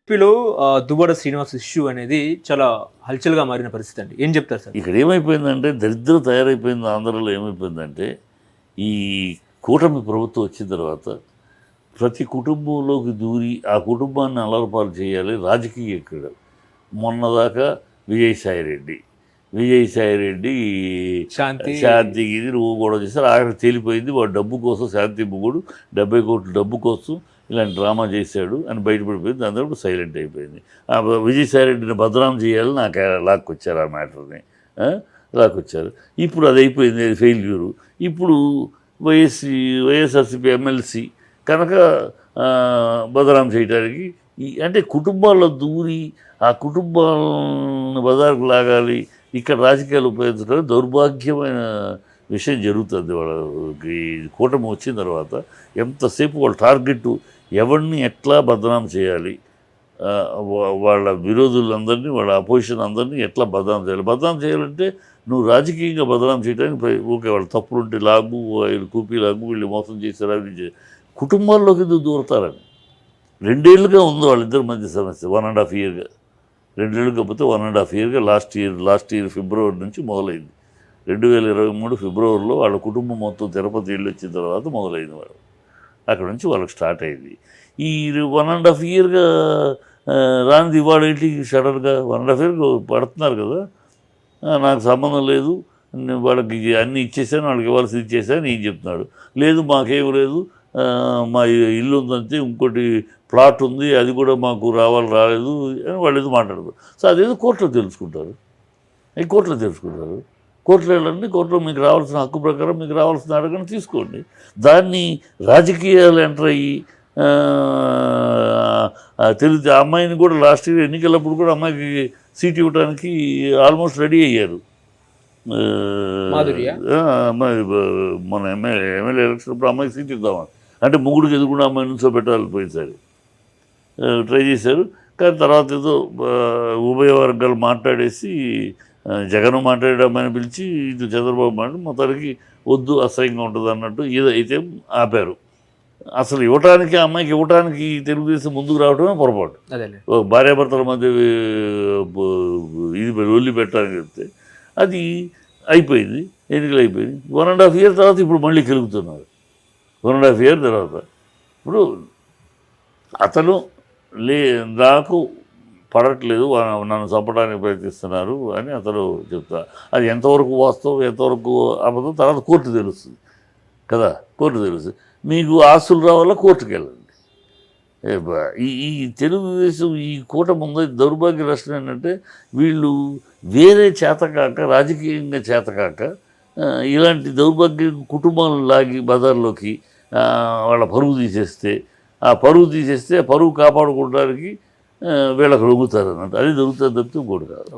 ఏపీలో దువ్వాడ శ్రీనివాస్ ఇష్యూ అనేది చాలా హల్చల్గా మారిన పరిస్థితి అండి. ఏం చెప్తారు సార్? ఇక్కడ ఏమైపోయిందంటే దరిద్రం తయారైపోయింది. ఆంధ్రలో ఏమైపోయిందంటే ఈ కూటమి ప్రభుత్వం వచ్చిన తర్వాత ప్రతి కుటుంబంలోకి దూరి ఆ కుటుంబాన్ని అలరపాలు చేయాలి రాజకీయ క్రీడలు. మొన్నదాకా విజయసాయిరెడ్డి శాంతిగిరి నువ్వు కూడా చేస్తారు. ఆఖరి తేలిపోయింది వాడు డబ్బు కోసం, శాంతి మొగుడు 70 కోట్ల డబ్బు కోసం ఇలాంటి డ్రామా చేశాడు అని బయటపడిపోయింది. దాని తర్వాత సైలెంట్ అయిపోయింది. విజయసాయిరెడ్డిని బదనాం చేయాలని నాకు లాక్కొచ్చారు ఆ మ్యాటర్ని, లాక్కొచ్చారు. ఇప్పుడు అది అయిపోయింది, అది ఫెయిల్యూరు. ఇప్పుడు వైఎస్ఆర్సీపీ ఎమ్మెల్సీ కనుక బదనాం చేయడానికి అంటే కుటుంబాల్లో దూరి ఆ కుటుంబాలను బజారుకు లాగాలి, ఇక్కడ రాజకీయాలు ఉపయోగించడం దౌర్భాగ్యమైన విషయం జరుగుతుంది. వాళ్ళకి కూటమి వచ్చిన తర్వాత ఎంతసేపు వాళ్ళ టార్గెట్ ఎవరిని ఎట్లా బదనాం చేయాలి, వాళ్ళ విరోధులందరినీ, వాళ్ళ అపోజిషన్ అందరినీ ఎట్లా బదనాం చేయాలి. బదనాం చేయాలంటే నువ్వు రాజకీయంగా బదనాం చేయడానికి ఓకే, వాళ్ళ తప్పులుంటే లాగు, వీళ్ళు కూపీ లాగు, వీళ్ళు మోసం చేశారు, అవి కుటుంబాల్లోకి దూరతారని 2 ఏళ్ళుగా ఉంది వాళ్ళిద్దరి మధ్య సమస్య. 1.5 ఇయర్గా, 2 ఏళ్ళు కాకపోతే 1.5 ఇయర్గా లాస్ట్ ఇయర్ ఫిబ్రవరి నుంచి మొదలైంది. 2023 ఫిబ్రవరిలో వాళ్ళ కుటుంబం మొత్తం తిరుపతి వెళ్ళి వచ్చిన తర్వాత మొదలైంది. వాళ్ళు అక్కడ నుంచి వాళ్ళకి స్టార్ట్ అయింది. ఈ 1.5 ఇయర్గా రానిది ఇవాళ ఏంటి సడన్గా 1.5 ఇయర్గా పడుతున్నారు కదా, నాకు సంబంధం లేదు, వాళ్ళకి అన్నీ ఇచ్చేసాను, వాళ్ళకి ఇవ్వాల్సింది ఇచ్చేసాను ఏం చెప్తున్నాడు. లేదు మాకేం లేదు, మా ఇల్లు ఉందంటే ఇంకోటి ప్లాట్ ఉంది, అది కూడా మాకు రాలేదు అని వాళ్ళు ఏదో మాట్లాడతారు. సో అదేదో కోర్టులో తెలుసుకుంటారు. కోర్టులో వెళ్ళండి, కోర్టులో మీకు రావాల్సిన హక్కు ప్రకారం మీకు రావాల్సిన అడగని తీసుకోండి. దాన్ని రాజకీయాలు ఎంటర్ అయ్యి తెలియదు. ఆ అమ్మాయిని కూడా లాస్ట్ ఇయర్ ఎన్నికలప్పుడు కూడా అమ్మాయికి సీట్ ఇవ్వడానికి ఆల్మోస్ట్ రెడీ అయ్యారు. అమ్మాయి మన ఎమ్మెల్యే ఎలక్షన్ అప్పుడు అమ్మాయికి సీట్ ఇద్దామని, అంటే ముగ్గురికి ఎదుగుకుండా అమ్మాయి నుంచో పెట్టాలి పోయినసారి ట్రై చేశారు. కానీ తర్వాత ఏదో ఉభయ వర్గాలు మాట్లాడేసి జగన్ మాట్లాడే అమ్మాయిని పిలిచి ఇటు చంద్రబాబు మాట్లాడి మొత్తానికి వద్దు, అసహ్యంగా ఉంటుంది అన్నట్టు అయితే ఆపారు. అసలు అమ్మాయికి ఇవ్వటానికి తెలుగుదేశం ముందుకు రావడమే పొరపాటు. భార్యాభర్తల మధ్య ఇది ఒల్లి పెట్టడానికి చెప్తే అది అయిపోయింది, ఎన్నికలు అయిపోయింది. 1.5 ఇయర్ తర్వాత ఇప్పుడు మళ్ళీ కెలుగుతున్నారు. 1.5 ఇయర్ తర్వాత ఇప్పుడు అతను నాకు పడట్లేదు, నన్ను చంపడానికి ప్రయత్నిస్తున్నారు అని అతను చెప్తా. అది ఎంతవరకు వాస్తవం, ఎంతవరకు అబద్ధం తర్వాత కోర్టు తెలుస్తుంది కదా, కోర్టు తెలుస్తుంది. మీకు ఆస్తులు రావాలా కోర్టుకు వెళ్ళండి. ఈ తెలుగుదేశం ఈ కూటమి ఉంది. దౌర్భాగ్య నష్టం ఏంటంటే వీళ్ళు వేరే చేతకాక, రాజకీయంగా చేతకాక ఇలాంటి దౌర్భాగ్య కుటుంబాలను లాగి బజార్లోకి వాళ్ళ పరువు తీసేస్తే ఆ పరువు కాపాడుకోవడానికి వీళ్ళకి లొంగుతారు అన్నట్టు. అది దొరుకుతుంది తప్పితే ఇంకోటి కాదు.